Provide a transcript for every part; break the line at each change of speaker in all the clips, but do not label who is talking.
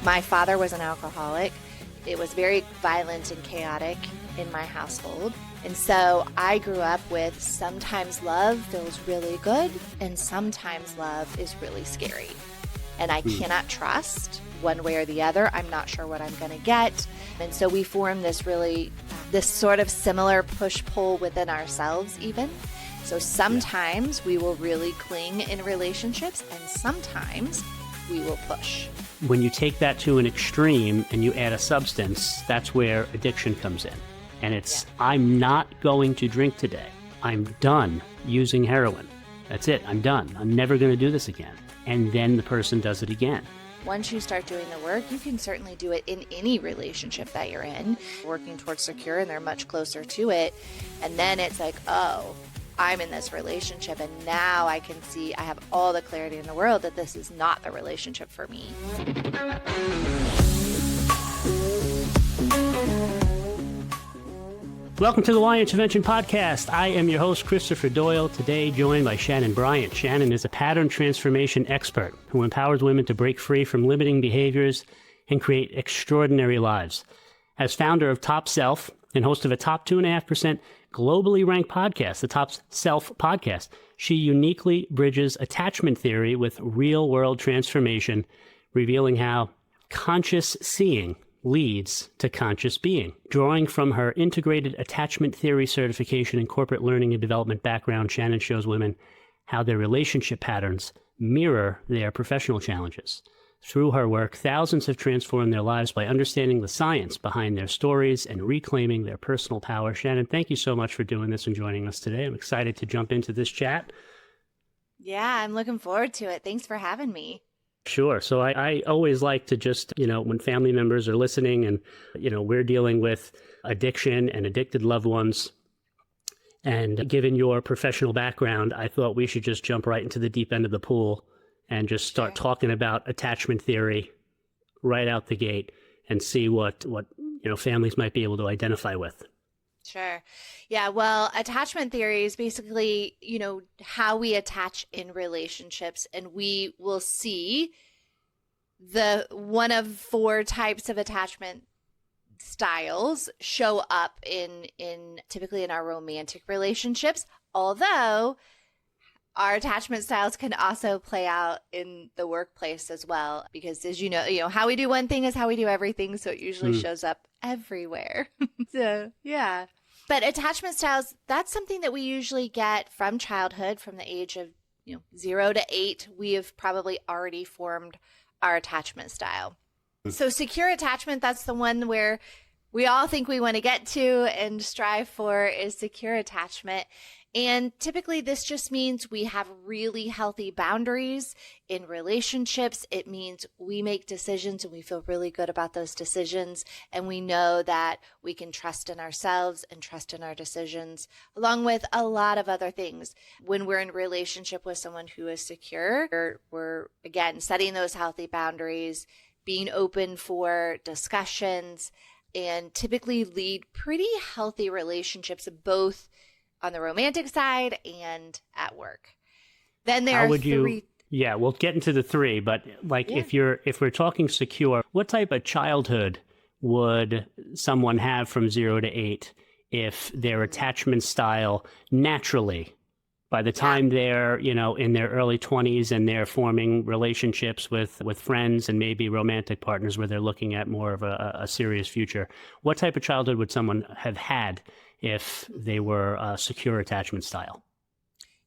My father was an alcoholic. It was very violent and chaotic in my household. And so I grew up with sometimes love feels really good and sometimes love is really scary. And I cannot trust one way or the other. I'm not sure what I'm going to get. And so we form this sort of similar push-pull within ourselves even. So sometimes we will really cling in relationships and sometimes we will push.
When you take that to an extreme and you add a substance, that's where addiction comes in. And it's, I'm not going to drink today. I'm done using heroin. That's it. I'm done. I'm never going to do this again. And then the person does it again.
Once you start doing the work, you can certainly do it in any relationship that you're in, working towards secure, and they're much closer to it. And then it's like, oh, I'm in this relationship, and now I can see, I have all the clarity in the world that this is not the relationship for me.
Welcome to the Y Intervention Podcast. I am your host, Christopher Doyle, today joined by Shanenn Bryant. Shanenn is a pattern transformation expert who empowers women to break free from limiting behaviors and create extraordinary lives. As founder of Top Self and host of a top 2.5% globally ranked podcast, the Top Self podcast, she uniquely bridges attachment theory with real-world transformation, revealing how conscious seeing leads to conscious being. Drawing from her integrated attachment theory certification and corporate learning and development background, Shanenn shows women how their relationship patterns mirror their professional challenges. Through her work, thousands have transformed their lives by understanding the science behind their stories and reclaiming their personal power. Shanenn, thank you so much for doing this and joining us today. I'm excited to jump into this chat.
Yeah, I'm looking forward to it. Thanks for having me.
Sure. So I always like to just, when family members are listening and, we're dealing with addiction and addicted loved ones, and given your professional background, I thought we should just jump right into the deep end of the pool and just start talking about attachment theory right out the gate and see what families might be able to identify with.
Sure. Yeah. Well, attachment theory is basically, how we attach in relationships, and we will see the one of 4 types of attachment styles show up in typically in our romantic relationships, although our attachment styles can also play out in the workplace as well, because as you know, how we do one thing is how we do everything. So it usually shows up everywhere. So, yeah. But attachment styles, that's something that we usually get from childhood, from the age of 0 to 8. We have probably already formed our attachment style. So secure attachment, that's the one where we all think we want to get to and strive for, is secure attachment. And typically this just means we have really healthy boundaries in relationships. It means we make decisions and we feel really good about those decisions. And we know that we can trust in ourselves and trust in our decisions, along with a lot of other things. When we're in a relationship with someone who is secure, we're again, setting those healthy boundaries, being open for discussions, and typically lead pretty healthy relationships, both on the romantic side and at work. Then there are 3.
Yeah, we'll get into the 3, but if we're talking secure, what type of childhood would someone have from 0 to 8 if their attachment style naturally, by the time they're, in their early 20s and they're forming relationships with friends and maybe romantic partners where they're looking at more of a serious future, what type of childhood would someone have had if they were a secure attachment style?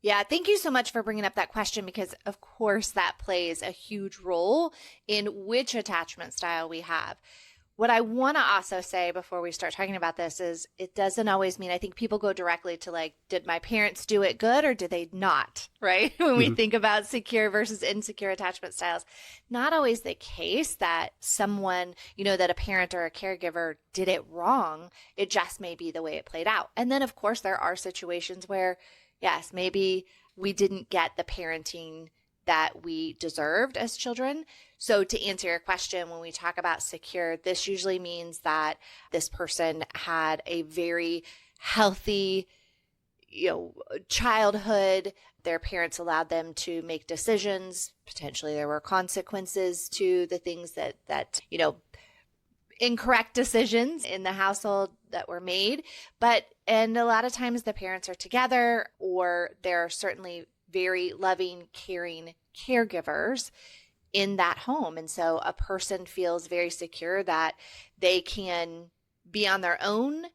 Yeah, thank you so much for bringing up that question, because of course that plays a huge role in which attachment style we have. What I want to also say before we start talking about this is it doesn't always mean, I think people go directly to did my parents do it good or did they not, right? When we think about secure versus insecure attachment styles, not always the case that someone, that a parent or a caregiver did it wrong. It just may be the way it played out. And then of course there are situations where, yes, maybe we didn't get the parenting that we deserved as children. So to answer your question, when we talk about secure, this usually means that this person had a very healthy, childhood, their parents allowed them to make decisions. Potentially there were consequences to the things that incorrect decisions in the household that were made. And a lot of times the parents are together, or they're certainly very loving, caring caregivers in that home. And so a person feels very secure that they can be on their own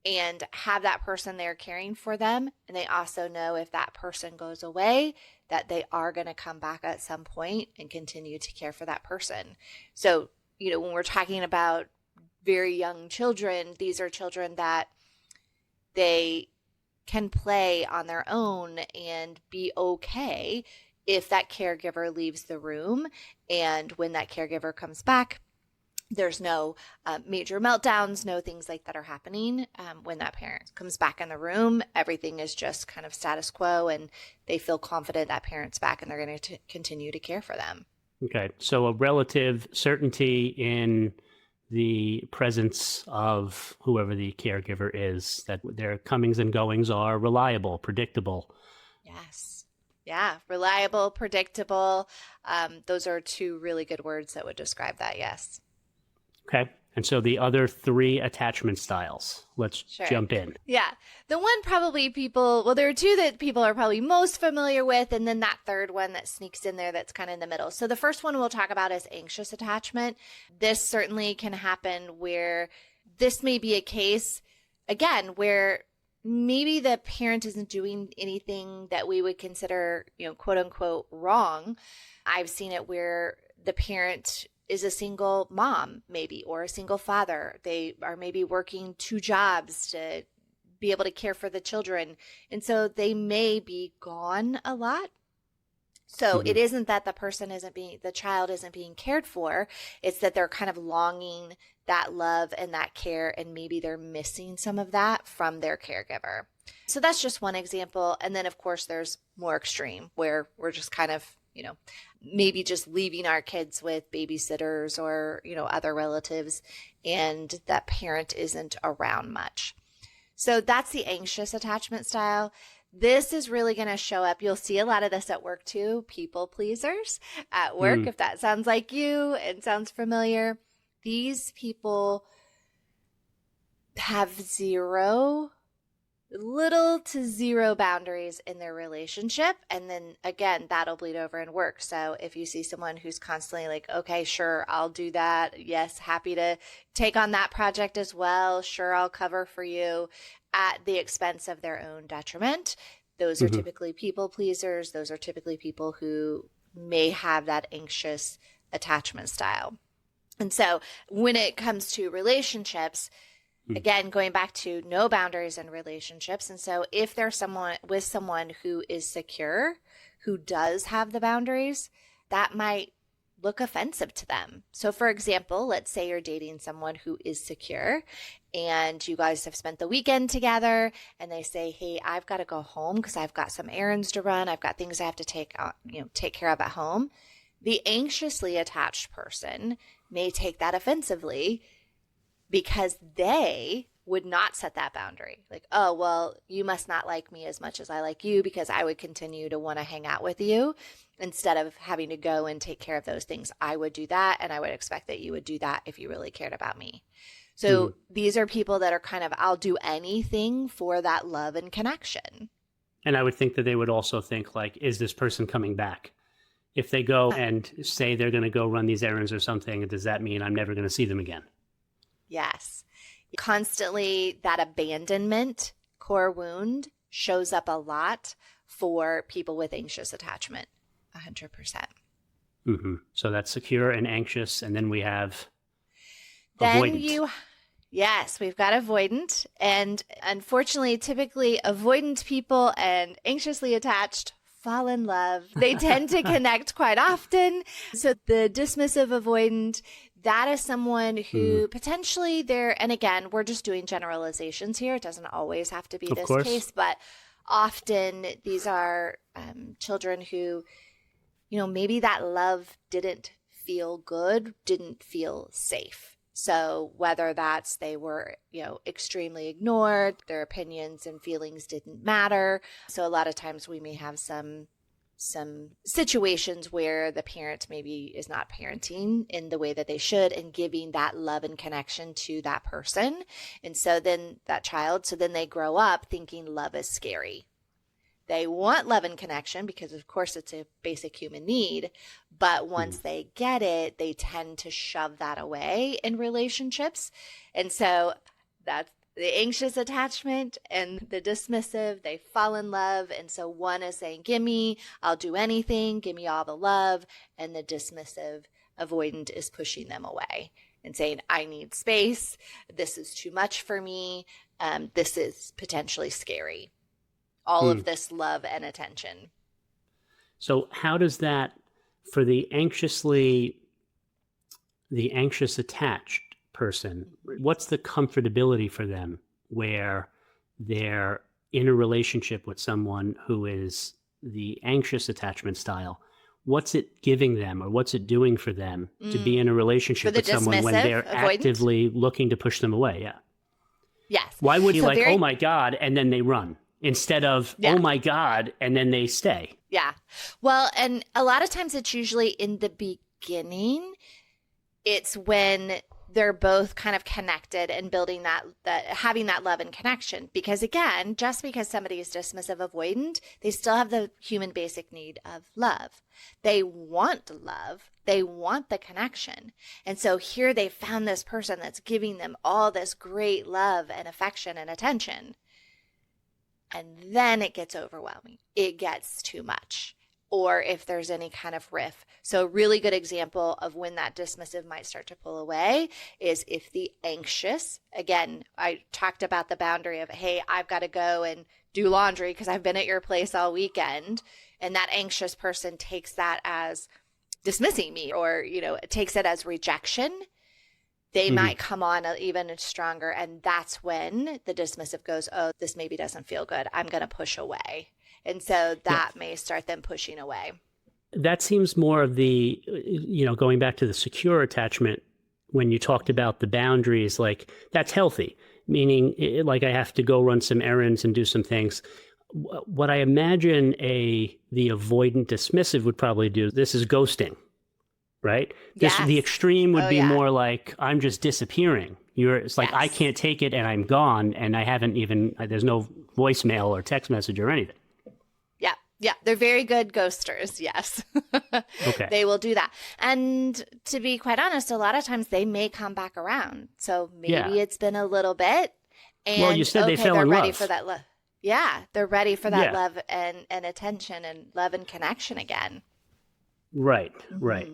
and have that person there caring for them. And they also know if that person goes away, that they are going to come back at some point and continue to care for that person. So, when we're talking about very young children, these are children that they can play on their own and be okay if that caregiver leaves the room. And when that caregiver comes back, there's no major meltdowns, no things like that are happening. When that parent comes back in the room, everything is just kind of status quo, and they feel confident that parent's back and they're going to continue to care for them.
Okay. So a relative certainty in the presence of whoever the caregiver is, that their comings and goings are reliable, predictable.
Yes. Yeah. Reliable, predictable. Those are two really good words that would describe that. Yes.
Okay. And so the other three attachment styles, let's jump in.
Yeah. The one probably there are two that people are probably most familiar with, and then that third one that sneaks in there that's kind of in the middle. So the first one we'll talk about is anxious attachment. This certainly can happen where this may be a case, again, where maybe the parent isn't doing anything that we would consider, quote unquote, wrong. I've seen it where the parent is a single mom, maybe, or a single father. They are maybe working two jobs to be able to care for the children. And so they may be gone a lot. So it isn't that the child isn't being cared for. It's that they're kind of longing that love and that care, and maybe they're missing some of that from their caregiver. So that's just one example. And then, of course, there's more extreme, where we're just kind of, maybe just leaving our kids with babysitters or, other relatives, and that parent isn't around much. So that's the anxious attachment style. This is really going to show up. You'll see a lot of this at work too. People pleasers at work, if that sounds like you and sounds familiar. These people have little to zero boundaries in their relationship. And then again, that'll bleed over in work. So if you see someone who's constantly like, okay, sure, I'll do that. Yes, happy to take on that project as well. Sure, I'll cover for you, at the expense of their own detriment. Those are typically people pleasers. Those are typically people who may have that anxious attachment style. And so when it comes to relationships, again, going back to no boundaries in relationships. And so if there's someone who is secure, who does have the boundaries, that might look offensive to them. So for example, let's say you're dating someone who is secure and you guys have spent the weekend together, and they say, hey, I've got to go home because I've got some errands to run. I've got things I have to take care of at home. The anxiously attached person may take that offensively, because they would not set that boundary. Like, oh, well, you must not like me as much as I like you, because I would continue to want to hang out with you instead of having to go and take care of those things. I would do that, and I would expect that you would do that if you really cared about me. So these are people that are kind of, I'll do anything for that love and connection.
And I would think that they would also think, like, is this person coming back? If they go and say they're going to go run these errands or something, does that mean I'm never going to see them again?
Yes. Constantly, that abandonment core wound shows up a lot for people with anxious attachment, 100%.
So that's secure and anxious, and then we have avoidant.
Yes, we've got avoidant. And unfortunately, typically avoidant people and anxiously attached fall in love. They tend to connect quite often. So the dismissive avoidant, that is someone who potentially and again, we're just doing generalizations here. It doesn't always have to be this case, but often these are children who, maybe that love didn't feel good, didn't feel safe. So whether that's they were, extremely ignored, their opinions and feelings didn't matter. So a lot of times we may have some situations where the parent maybe is not parenting in the way that they should and giving that love and connection to that person. And so then they grow up thinking love is scary. They want love and connection because, of course, it's a basic human need. But once they get it, they tend to shove that away in relationships. And so that's the anxious attachment and the dismissive. They fall in love. And so one is saying, I'll do anything, give me all the love. And the dismissive avoidant is pushing them away and saying, I need space. This is too much for me. This is potentially scary. All of this love and attention.
So how does that, for the anxious attached person, what's the comfortability for them where they're in a relationship with someone who is the anxious attachment style? What's it giving them, or what's it doing for them to be in a relationship with someone when they're avoidant? Actively looking to push them away? Yeah.
Yes.
Why would you oh my God, and then they run? Instead of, oh my God, and then they stay.
Yeah. Well, and a lot of times it's usually in the beginning. It's when they're both kind of connected and building that having that love and connection. Because again, just because somebody is dismissive avoidant, they still have the human basic need of love. They want love. They want the connection. And so here they found this person that's giving them all this great love and affection and attention. And then it gets overwhelming. It gets too much. Or if there's any kind of riff. So a really good example of when that dismissive might start to pull away is if the anxious, again, I talked about the boundary of, hey, I've got to go and do laundry because I've been at your place all weekend. And that anxious person takes that as dismissing me, or, takes it as rejection. They might come on even stronger. And that's when the dismissive goes, oh, this maybe doesn't feel good. I'm going to push away. And so that may start them pushing away.
That seems more of the, going back to the secure attachment, when you talked about the boundaries, like that's healthy, meaning like I have to go run some errands and do some things. What I imagine the avoidant dismissive would probably do, this is ghosting. Right? The extreme would be more like, I'm just disappearing. It's like, I can't take it and I'm gone. And I haven't even, there's no voicemail or text message or anything.
Yeah. Yeah. They're very good ghosters. Yes.
Okay.
They will do that. And to be quite honest, a lot of times they may come back around. So maybe it's been a little bit. And
well, you said they fell in love.
They're ready for that love. Yeah. They're ready for that love and attention and love and connection again.
Right. Right.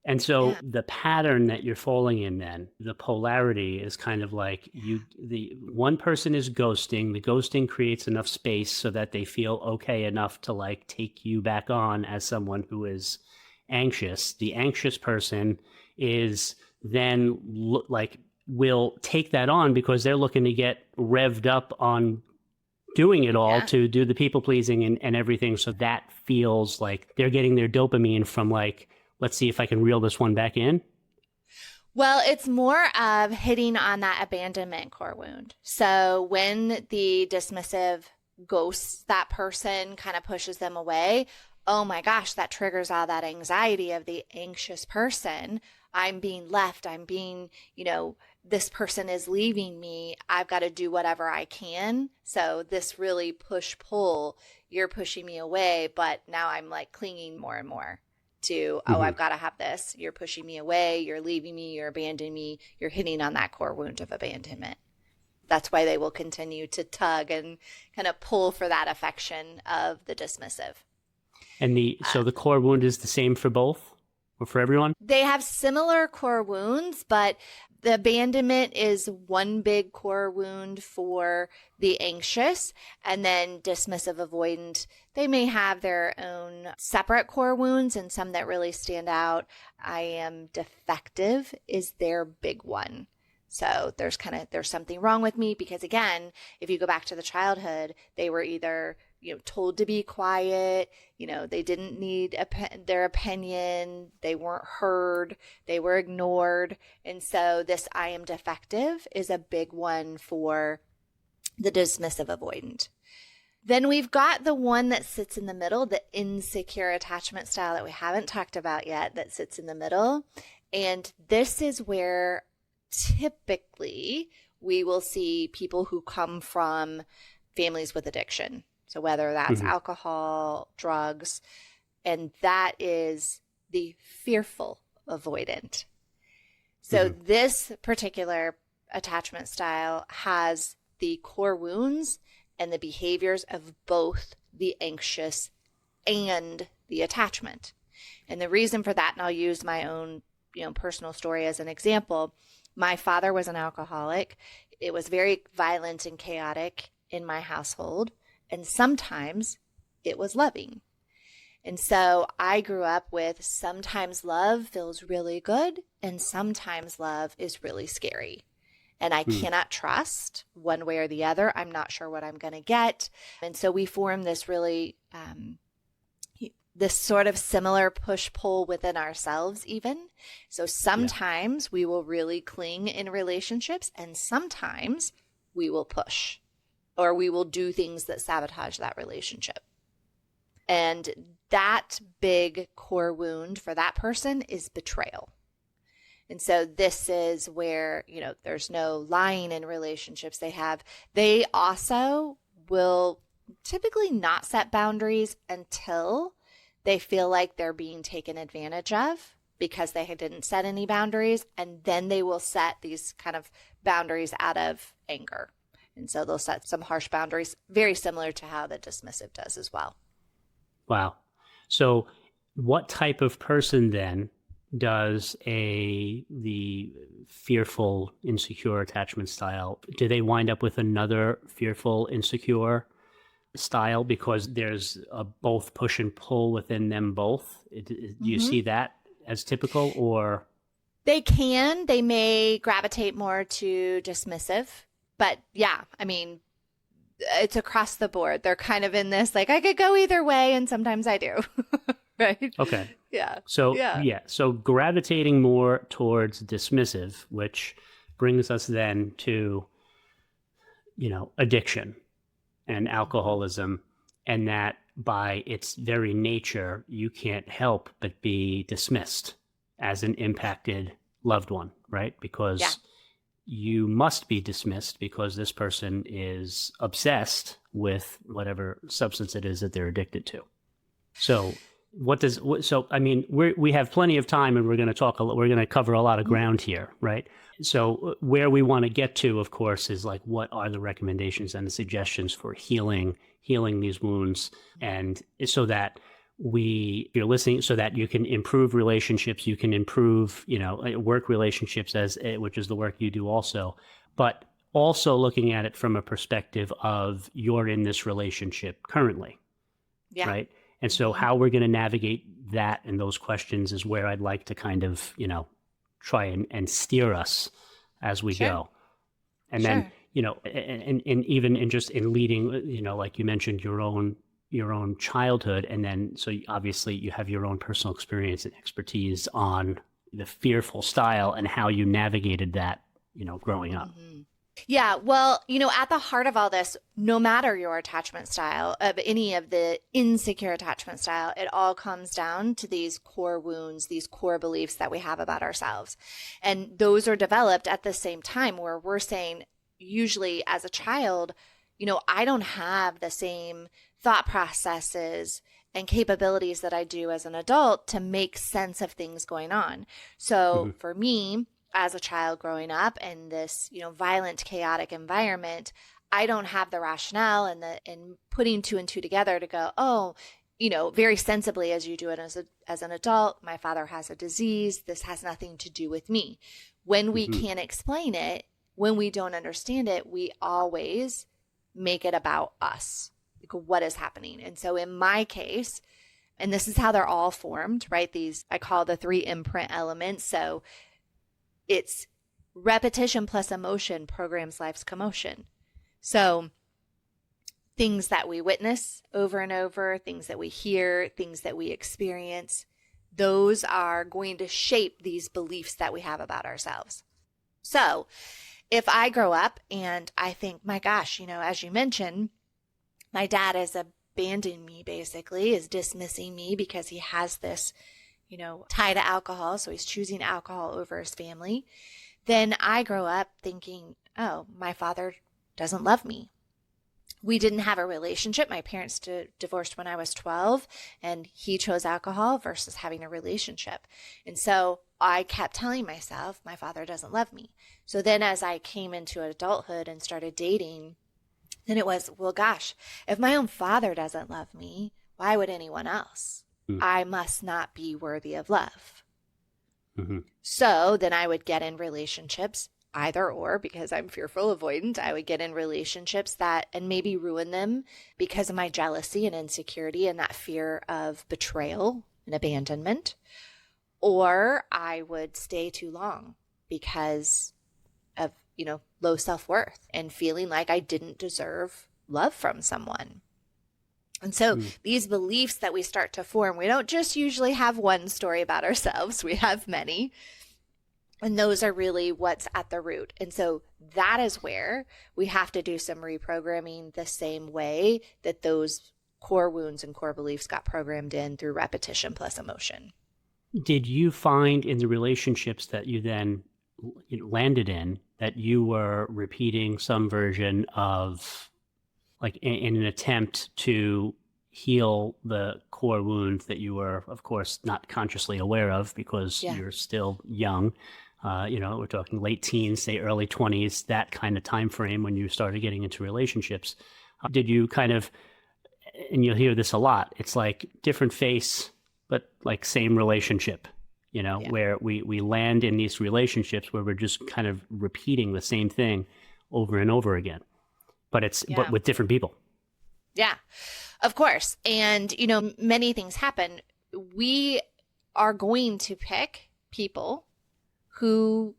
And so the pattern that you're falling in then, the polarity is kind of like the one person is ghosting. The ghosting creates enough space so that they feel okay enough to like take you back on as someone who is anxious. The anxious person is then will take that on because they're looking to get revved up on doing it all to do the people pleasing and everything. So that feels like they're getting their dopamine from like, let's see if I can reel this one back in.
Well, it's more of hitting on that abandonment core wound. So when the dismissive ghosts that person, kind of pushes them away, oh my gosh, that triggers all that anxiety of the anxious person. I'm being left. I'm being, this person is leaving me. I've got to do whatever I can. So this really push-pull, you're pushing me away, but now I'm like clinging more and more to, I've got to have this. You're pushing me away. You're leaving me. You're abandoning me. You're hitting on that core wound of abandonment. That's why they will continue to tug and kind of pull for that affection of the dismissive.
And so the core wound is the same for both or for everyone?
They have similar core wounds, but the abandonment is one big core wound for the anxious, and then dismissive avoidant, they may have their own separate core wounds and some that really stand out. I am defective is their big one. So there's something wrong with me because again, if you go back to the childhood, they were either told to be quiet. They didn't need their opinion. They weren't heard. They were ignored. And so this I am defective is a big one for the dismissive avoidant. Then we've got the one that sits in the middle, the insecure attachment style that we haven't talked about yet, that sits in the middle. And this is where typically we will see people who come from families with addiction. So whether that's alcohol, drugs, and that is the fearful avoidant. So this particular attachment style has the core wounds and the behaviors of both the anxious and the attachment. And the reason for that, and I'll use my own, personal story as an example. My father was an alcoholic. It was very violent and chaotic in my household, and sometimes it was loving. And so I grew up with sometimes love feels really good, and sometimes love is really scary. And I cannot trust one way or the other. I'm not sure what I'm going to get. And so we form this really, this sort of similar push-pull within ourselves even. So sometimes we will really cling in relationships, and sometimes we will push, or we will do things that sabotage that relationship. And that big core wound for that person is betrayal. And so this is where, there's no lying in relationships. They also will typically not set boundaries until they feel like they're being taken advantage of because they didn't set any boundaries. And then they will set these kind of boundaries out of anger. And so they'll set some harsh boundaries, very similar to how the dismissive does as well.
Wow. So what type of person then does the fearful, insecure attachment style, do they wind up with another fearful, insecure style because there's a both push and pull within them both? Do you see that as typical, or?
They may gravitate more to dismissive, but yeah, I mean, it's across the board. They're kind of in this, like, I could go either way, and sometimes I do. Right?
Okay.
Yeah.
So gravitating more towards dismissive, which brings us then to, addiction and alcoholism, and that by its very nature, you can't help but be dismissed as an impacted loved one, right? Because you must be dismissed because this person is obsessed with whatever substance it is that they're addicted to. So we have plenty of time, and we're going to cover a lot of ground here, right? So where we want to get to, of course, is like, what are the recommendations and the suggestions for healing these wounds, and so that you're listening, so that you can improve relationships, you can improve, work relationships, which is the work you do also, but also looking at it from a perspective of you're in this relationship currently, right? And so how we're going to navigate that and those questions is where I'd like to kind of, try and steer us as we go. And then, and even in just in leading, like you mentioned, your own childhood. And then, so obviously you have your own personal experience and expertise on the fearful style and how you navigated that, growing up.
Yeah, well, at the heart of all this, no matter your attachment style, of any of the insecure attachment style, it all comes down to these core wounds, these core beliefs that we have about ourselves. And those are developed at the same time, where we're saying, usually as a child, I don't have the same thought processes and capabilities that I do as an adult to make sense of things going on. So for me, as a child growing up in this, violent, chaotic environment, I don't have the rationale and putting two and two together to go, oh, very sensibly as you do it as an adult, my father has a disease. This has nothing to do with me. When we can't explain it, when we don't understand it, we always make it about us. Like, what is happening? And so in my case, and this is how they're all formed, right? These, I call the 3 imprint elements. So it's repetition plus emotion programs life's commotion. So things that we witness over and over, things that we hear, things that we experience, those are going to shape these beliefs that we have about ourselves. So if I grow up and I think, my gosh, as you mentioned, my dad is abandoning me, basically, is dismissing me because he has this, tie to alcohol. So he's choosing alcohol over his family. Then I grow up thinking, oh, my father doesn't love me. We didn't have a relationship. My parents divorced when I was 12, and he chose alcohol versus having a relationship. And so I kept telling myself, my father doesn't love me. So then as I came into adulthood and started dating, then it was, well, gosh, if my own father doesn't love me, why would anyone else? I must not be worthy of love.
Mm-hmm.
So then I would get in relationships, either or, because I'm fearful avoidant. I would get in relationships and maybe ruin them because of my jealousy and insecurity and that fear of betrayal and abandonment. Or I would stay too long because of, low self-worth and feeling like I didn't deserve love from someone. And so these beliefs that we start to form, we don't just usually have one story about ourselves, we have many. And those are really what's at the root. And so that is where we have to do some reprogramming the same way that those core wounds and core beliefs got programmed in through repetition plus emotion.
Did you find in the relationships that you then landed in that you were repeating some version of, like, in an attempt to heal the core wound that you were, of course, not consciously aware of because you're still young? We're talking late teens, say early 20s, that kind of time frame when you started getting into relationships. Did you kind of, and you'll hear this a lot, it's like different face, but like same relationship, where we land in these relationships where we're just kind of repeating the same thing over and over again, but but with different people.
Yeah, of course. And, many things happen. We are going to pick people who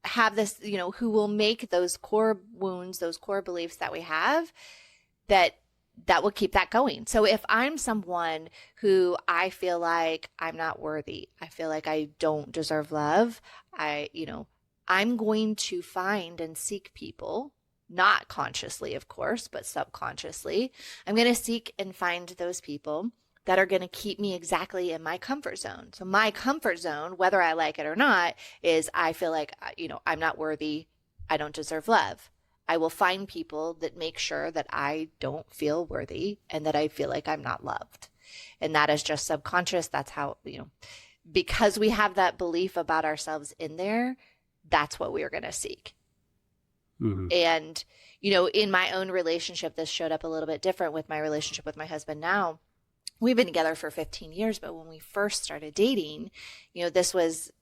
have this, who will make those core wounds, those core beliefs that we have, that will keep that going. So if I'm someone who I feel like I'm not worthy, I feel like I don't deserve love, I'm going to find and seek people, not consciously, of course, but subconsciously. I'm going to seek and find those people that are going to keep me exactly in my comfort zone. So my comfort zone, whether I like it or not, is I feel like, I'm not worthy. I don't deserve love. I will find people that make sure that I don't feel worthy and that I feel like I'm not loved. And that is just subconscious. That's how, because we have that belief about ourselves in there, that's what we are going to seek. Mm-hmm. And, in my own relationship, this showed up a little bit different with my relationship with my husband now. We've been together for 15 years, but when we first started dating, this was,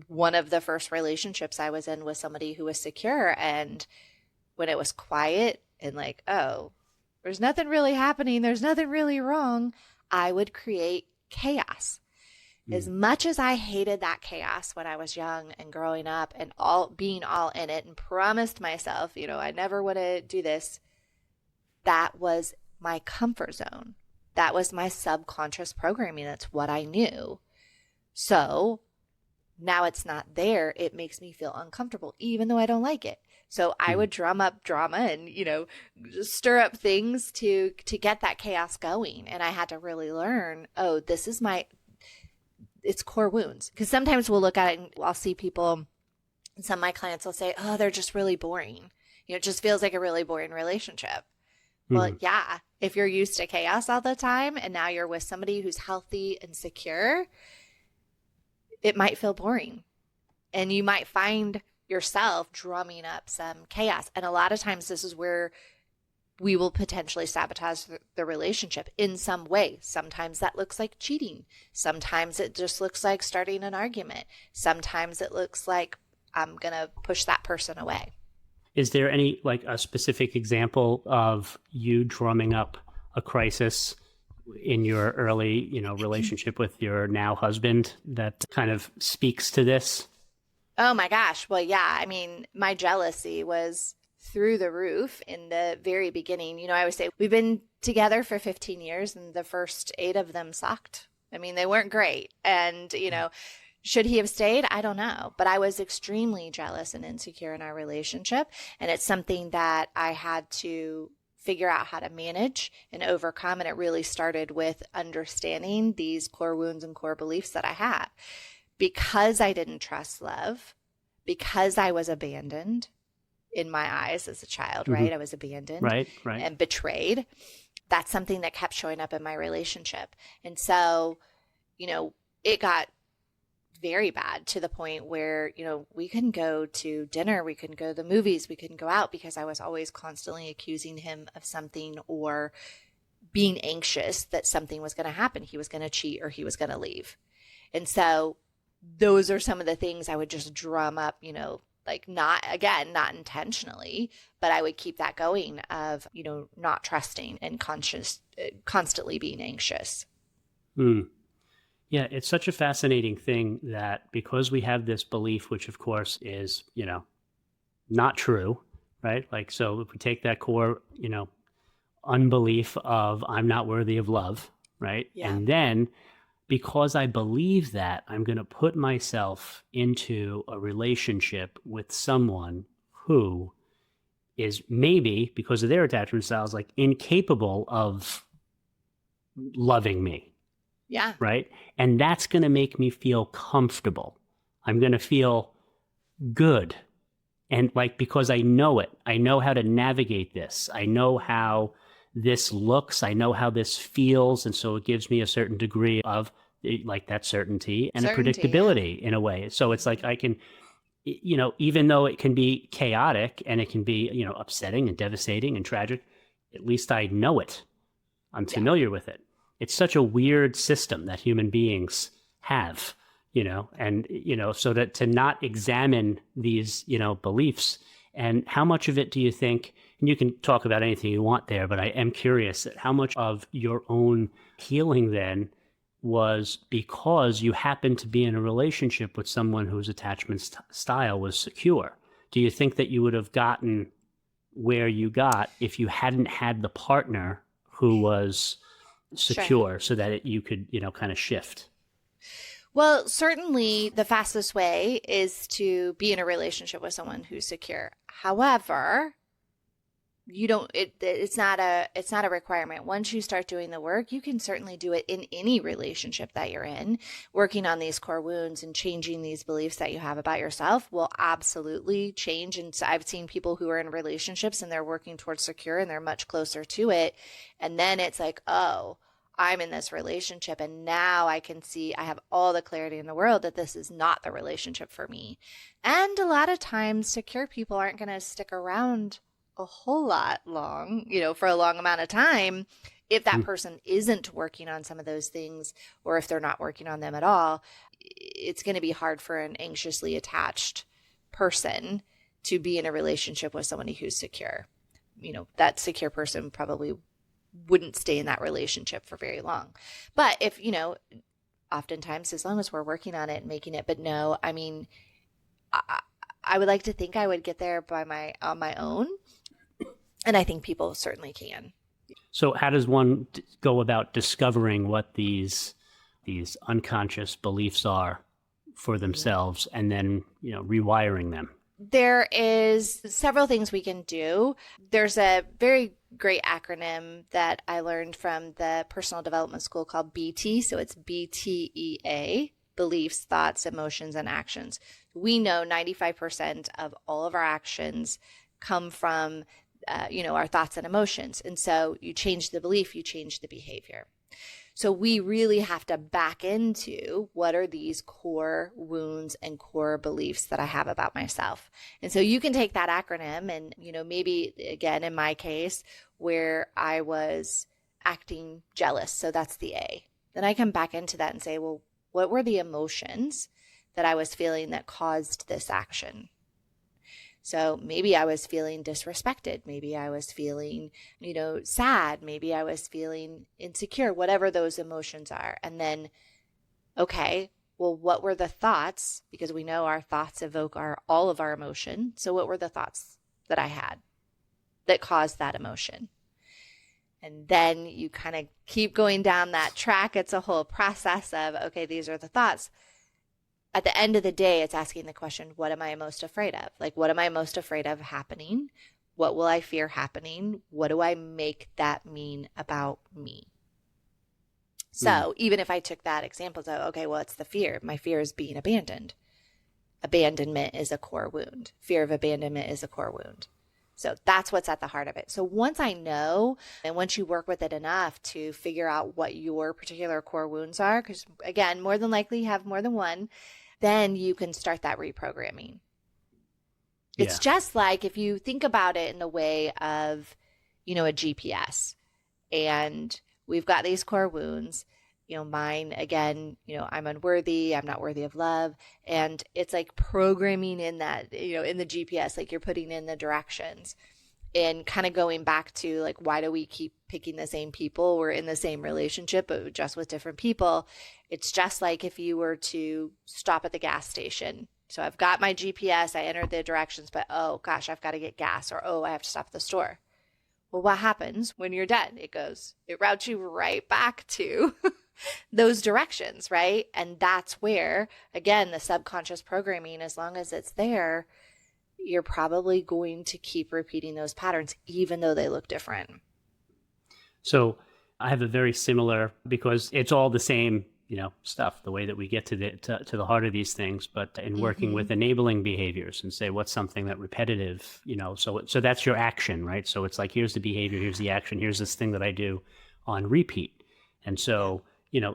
one of the first relationships I was in with somebody who was secure. And when it was quiet and like, oh, there's nothing really happening, there's nothing really wrong, I would create chaos. As much as I hated that chaos when I was young and growing up and being all in it and promised myself, I never want to do this, that was my comfort zone. That was my subconscious programming. That's what I knew. So now it's not there. It makes me feel uncomfortable, even though I don't like it. So I would drum up drama and, stir up things to get that chaos going. And I had to really learn, oh, this is it's core wounds. Because sometimes we'll look at it and I'll see people, and some of my clients will say, oh, they're just really boring. It just feels like a really boring relationship. Well, yeah, if you're used to chaos all the time and now you're with somebody who's healthy and secure, it might feel boring. And you might find yourself drumming up some chaos. And a lot of times this is where we will potentially sabotage the relationship in some way. Sometimes that looks like cheating. Sometimes it just looks like starting an argument. Sometimes it looks like I'm going to push that person away.
Is there any, like, a specific example of you drumming up a crisis in your early, relationship with your now husband that kind of speaks to this?
Oh my gosh. Well, yeah. I mean, my jealousy was through the roof in the very beginning. You know, I always say we've been together for 15 years and the first 8 of them sucked. I mean, they weren't great. And, you know, should he have stayed? I don't know. But I was extremely jealous and insecure in our relationship. And it's something that I had to figure out how to manage and overcome. And it really started with understanding these core wounds and core beliefs that I had. Because I didn't trust love, because I was abandoned in my eyes as a child, right? I was abandoned
right.
and betrayed. That's something that kept showing up in my relationship. And so, you know, it got very bad to the point where, you know, we couldn't go to dinner, we couldn't go to the movies, we couldn't go out because I was always constantly accusing him of something or being anxious that something was going to happen. He was going to cheat or he was going to leave. And so those are some of the things I would just drum up, you know, like not intentionally, but I would keep that going of, you know, not trusting and constantly being anxious.
Yeah, it's such a fascinating thing that because we have this belief, which of course is, you know, not true, right? Like, so if we take that core, you know, unbelief of I'm not worthy of love, right?
Yeah.
And then because I believe that, I'm going to put myself into a relationship with someone who is maybe, because of their attachment styles, like incapable of loving me.
Yeah.
Right. And that's going to make me feel comfortable. I'm going to feel good. And like, because I know it, I know how to navigate this. I know how this looks. I know how this feels. And so it gives me a certain degree of like that certainty and a predictability in a way. So it's like I can, you know, even though it can be chaotic and it can be, you know, upsetting and devastating and tragic, at least I know it. I'm familiar with it. It's such a weird system that human beings have, you know, and, you know, so that to not examine these, you know, beliefs and how much of it do you think, and you can talk about anything you want there, but I am curious how much of your own healing then was because you happened to be in a relationship with someone whose attachment style was secure. Do you think that you would have gotten where you got if you hadn't had the partner who was secure so that you could, you know, kind of shift?
Well, certainly the fastest way is to be in a relationship with someone who's secure. However, it's not a requirement. Once you start doing the work, you can certainly do it in any relationship that you're in. Working on these core wounds and changing these beliefs that you have about yourself will absolutely change. And so I've seen people who are in relationships and they're working towards secure and they're much closer to it. And then it's like, oh, I'm in this relationship and now I can see I have all the clarity in the world that this is not the relationship for me. And a lot of times secure people aren't going to stick around a whole lot long, you know, for a long amount of time if that person isn't working on some of those things or if they're not working on them at all. It's going to be hard for an anxiously attached person to be in a relationship with somebody who's secure. You know, that secure person probably wouldn't stay in that relationship for very long. But if, you know, oftentimes as long as we're working on it and making it, but no, I mean, I would like to think I would get there on my own. And I think people certainly can.
So how does one go about discovering what these unconscious beliefs are for themselves and then, you know, rewiring them?
There is several things we can do. There's a very great acronym that I learned from the personal development school called BT. So it's BTEA, beliefs, thoughts, emotions, and actions. We know 95% of all of our actions come from you know, our thoughts and emotions. And so you change the belief, you change the behavior. So we really have to back into what are these core wounds and core beliefs that I have about myself. And so you can take that acronym and, you know, maybe again, in my case, where I was acting jealous. So that's the A. Then I come back into that and say, well, what were the emotions that I was feeling that caused this action? So maybe I was feeling disrespected. Maybe I was feeling, you know, sad. Maybe I was feeling insecure, whatever those emotions are. And then, okay, well, what were the thoughts? Because we know our thoughts evoke all of our emotion. So what were the thoughts that I had? that caused that emotion. And then you kind of keep going down that track. It's a whole process of, okay, these are the thoughts. At the end of the day, it's asking the question, what am I most afraid of? Like, what am I most afraid of happening? What will I fear happening? What do I make that mean about me? So even if I took that example of, okay, well, it's the fear. My fear is being abandoned. Abandonment is a core wound. Fear of abandonment is a core wound. So that's what's at the heart of it. So once I know, and once you work with it enough to figure out what your particular core wounds are, because again, more than likely you have more than one, then you can start that reprogramming.
Yeah.
It's just like if you think about it in the way of, a GPS, and we've got these core wounds. Mine, again, I'm unworthy, I'm not worthy of love. And it's like programming in that, in the GPS, like you're putting in the directions and kind of going back to like, why do we keep picking the same people? We're in the same relationship, but just with different people. It's just like if you were to stop at the gas station. So I've got my GPS, I entered the directions, but oh gosh, I've got to get gas, or oh, I have to stop at the store. Well, what happens when you're done? It routes you right back to those directions, right? And that's where, again, the subconscious programming, as long as it's there, you're probably going to keep repeating those patterns, even though they look different.
So I have a very similar, because it's all the same, stuff, the way that we get to the heart of these things, but in working with enabling behaviors and say, what's something that repetitive, so that's your action, right? So it's like, here's the behavior, here's the action, here's this thing that I do on repeat. And so,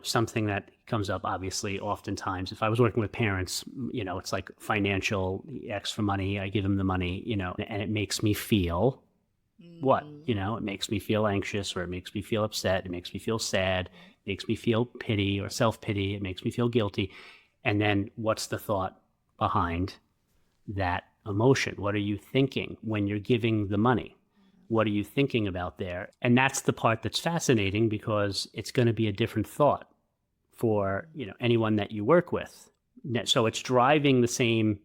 something that comes up, obviously, oftentimes, if I was working with parents, it's like financial, X for money, I give them the money, and it makes me feel what? It makes me feel anxious, or it makes me feel upset, it makes me feel sad, it makes me feel pity or self-pity, it makes me feel guilty. And then what's the thought behind that emotion? What are you thinking when you're giving the money? What are you thinking about there? And that's the part that's fascinating, because it's going to be a different thought for anyone that you work with. So it's driving the same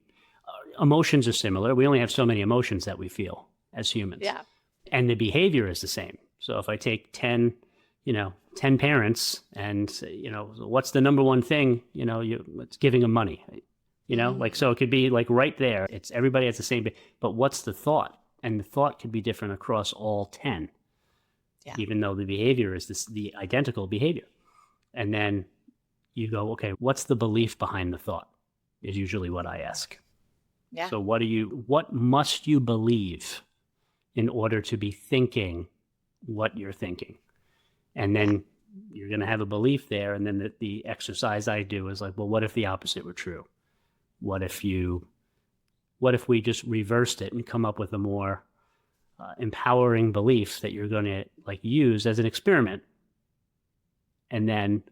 emotions are similar. We only have so many emotions that we feel as humans.
Yeah.
And the behavior is the same. So if I take 10 parents and, what's the number one thing, it's giving them money, so it could be like right there. It's everybody has the same, but what's the thought? And the thought could be different across all 10, even though the behavior is the identical behavior. And then you go, okay, what's the belief behind the thought is usually what I ask.
Yeah.
So what must you believe in order to be thinking what you're thinking? And then you're going to have a belief there. And then the exercise I do is like, well, what if the opposite were true? What if we just reversed it and come up with a more empowering belief that you're going to use as an experiment? And then,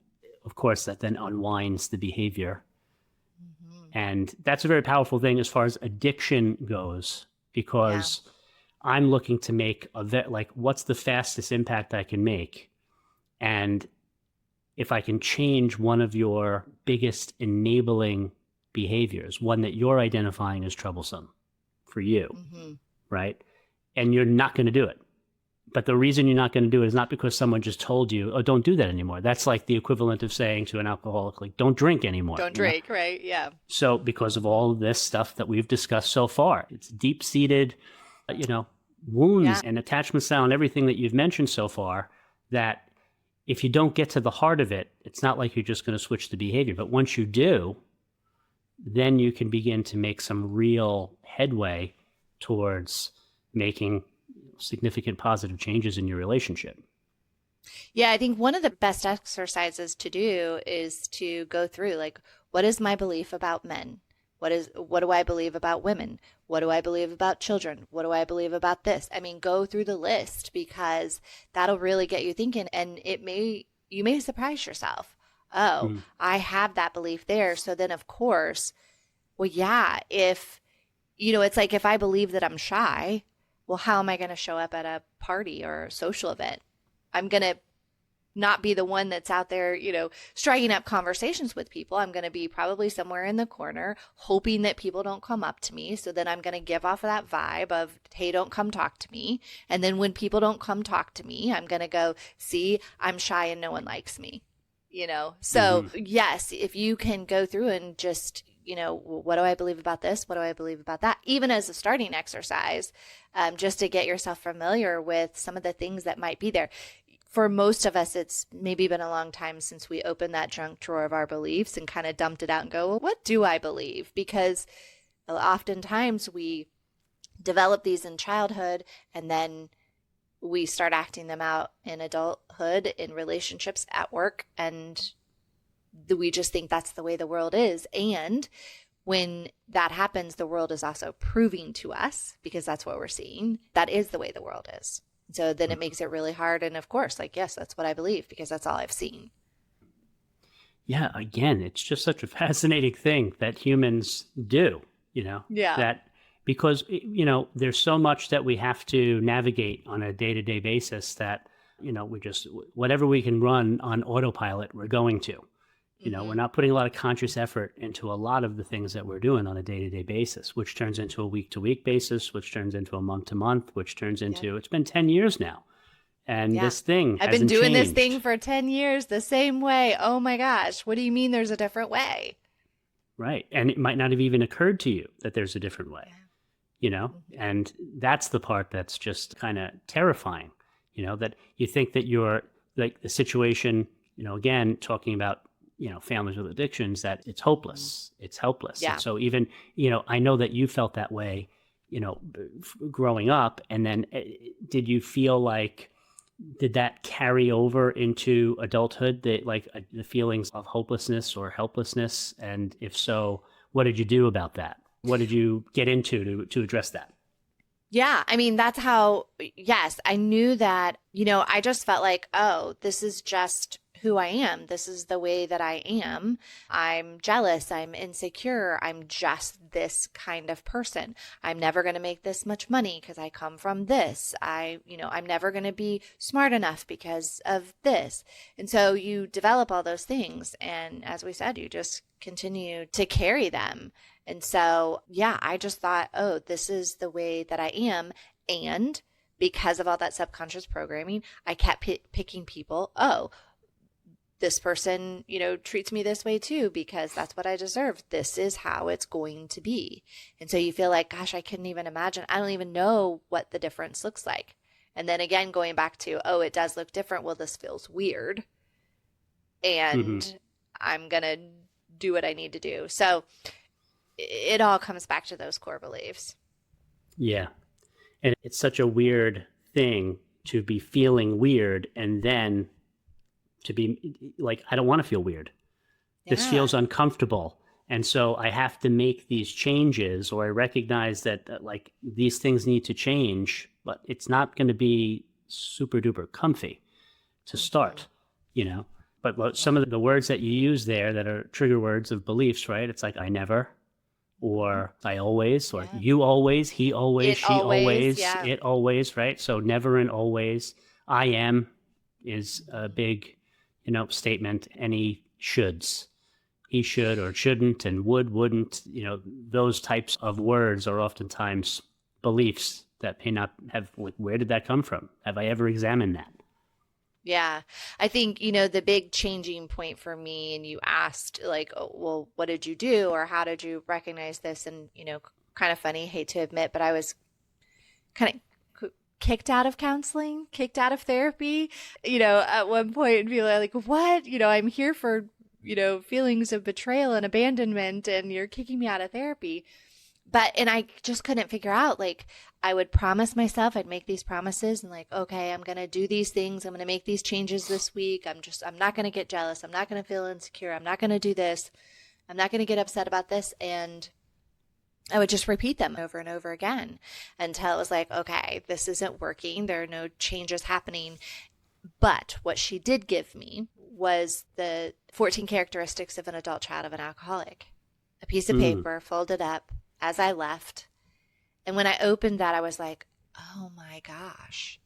of course, that then unwinds the behavior. And that's a very powerful thing as far as addiction goes, because I'm looking to make what's the fastest impact I can make? And if I can change one of your biggest enabling behaviors, one that you're identifying as troublesome for you, right? And you're not going to do it. But the reason you're not going to do it is not because someone just told you, oh, don't do that anymore. That's like the equivalent of saying to an alcoholic, like, don't drink anymore.
Don't drink, right? Yeah.
So because of all of this stuff that we've discussed so far, it's deep-seated, wounds and attachment style and everything that you've mentioned so far, that if you don't get to the heart of it, it's not like you're just going to switch the behavior. But once you do, then you can begin to make some real headway towards making significant positive changes in your relationship.
Yeah, I think one of the best exercises to do is to go through, like, what is my belief about men? What do I believe about women? What do I believe about children? What do I believe about this? I mean, go through the list, because that'll really get you thinking, and you may surprise yourself. Oh, I have that belief there. So then, of course, well, yeah, if, it's like if I believe that I'm shy, well, how am I going to show up at a party or a social event? I'm going to not be the one that's out there, striking up conversations with people. I'm going to be probably somewhere in the corner, hoping that people don't come up to me. So then I'm going to give off that vibe of, hey, don't come talk to me. And then when people don't come talk to me, I'm going to go, see, I'm shy and no one likes me, So yes, if you can go through and just, what do I believe about this? What do I believe about that? Even as a starting exercise, just to get yourself familiar with some of the things that might be there. For most of us, it's maybe been a long time since we opened that junk drawer of our beliefs and kind of dumped it out and go, well, what do I believe? Because oftentimes we develop these in childhood and then we start acting them out in adulthood, in relationships, at work, and we just think that's the way the world is. And when that happens, the world is also proving to us, because that's what we're seeing, that is the way the world is. So then it makes it really hard. And of course, yes, that's what I believe, because that's all I've seen.
Yeah, again, it's just such a fascinating thing that humans do,
Yeah.
That because, there's so much that we have to navigate on a day-to-day basis that, we just, whatever we can run on autopilot, we're going to. We're not putting a lot of conscious effort into a lot of the things that we're doing on a day-to-day basis, which turns into a week-to-week basis, which turns into a month-to-month, which turns into, It's been 10 years now. And this thing
I've been doing this thing for 10 years the same way. Oh my gosh. What do you mean there's a different way?
Right. And it might not have even occurred to you that there's a different way, And that's the part that's just kind of terrifying, that you think that you're like the situation, again, talking about families with addictions, that it's hopeless. It's helpless.
Yeah.
And so even, I know that you felt that way, growing up. And then did you feel like, did that carry over into adulthood, the feelings of hopelessness or helplessness? And if so, what did you do about that? What did you get into to address that?
Yeah. I mean, that's how, yes, I knew that, I just felt like, oh, this is just who I am. This is the way that I am. I'm jealous. I'm insecure. I'm just this kind of person. I'm never going to make this much money because I come from this. I'm never going to be smart enough because of this. And so you develop all those things. And as we said, you just continue to carry them. And so, yeah, I just thought, oh, this is the way that I am. And because of all that subconscious programming, I kept picking people. Oh, this person, treats me this way too, because that's what I deserve. This is how it's going to be. And so you feel like, gosh, I couldn't even imagine. I don't even know what the difference looks like. And then again, going back to, oh, it does look different. Well, this feels weird. And I'm going to do what I need to do. So it all comes back to those core beliefs. Yeah.
And it's such a weird thing to be feeling weird and then to be like, I don't want to feel weird. Yeah. This feels uncomfortable. And so I have to make these changes, or I recognize that these things need to change, but it's not going to be super duper comfy to start, But some of the words that you use there that are trigger words of beliefs, right? It's like, I never, or I always, or you always, he always, she always, it always, right? So never and always. I am is a big, statement. Any shoulds. He should or shouldn't, and would, wouldn't, those types of words are oftentimes beliefs that may not have, where did that come from? Have I ever examined that?
Yeah. I think, the big changing point for me, and you asked oh, well, what did you do, or how did you recognize this? And, kind of funny, hate to admit, but I was kind of kicked out of counseling, kicked out of therapy, at one point, and people are like, what? I'm here for, feelings of betrayal and abandonment, and you're kicking me out of therapy. And I just couldn't figure out, I would promise myself, I'd make these promises and okay, I'm going to do these things. I'm going to make these changes this week. I'm not going to get jealous. I'm not going to feel insecure. I'm not going to do this. I'm not going to get upset about this. And I would just repeat them over and over again until it was okay, this isn't working. There are no changes happening. But what she did give me was the 14 characteristics of an adult child of an alcoholic. A piece of paper folded up as I left. And when I opened that, I was like, oh my gosh,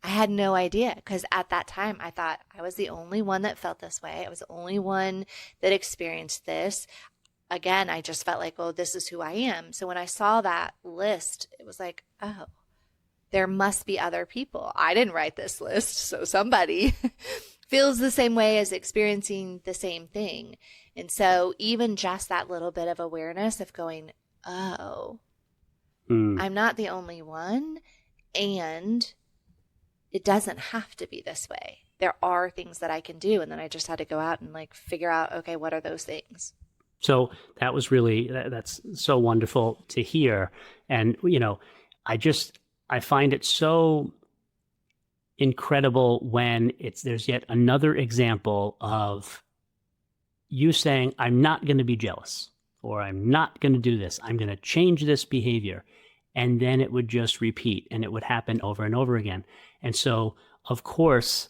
I had no idea because at that time I thought I was the only one that felt this way. I was the only one that experienced this. Again, I just felt like, oh, this is who I am. So when I saw that list, it was like, oh, there must be other people. I didn't write this list, so somebody feels the same way as experiencing the same thing. And so even just that little bit of awareness of going, oh, I'm not the only one, and it doesn't have to be this way. There are things that I can do. And then I just had to go out and like figure out, okay, what are those things?
So that was really, that's so wonderful to hear. And, I find it so incredible when there's yet another example of you saying, I'm not going to be jealous, or I'm not going to do this. I'm going to change this behavior. And then it would just repeat, and it would happen over and over again. And so, of course,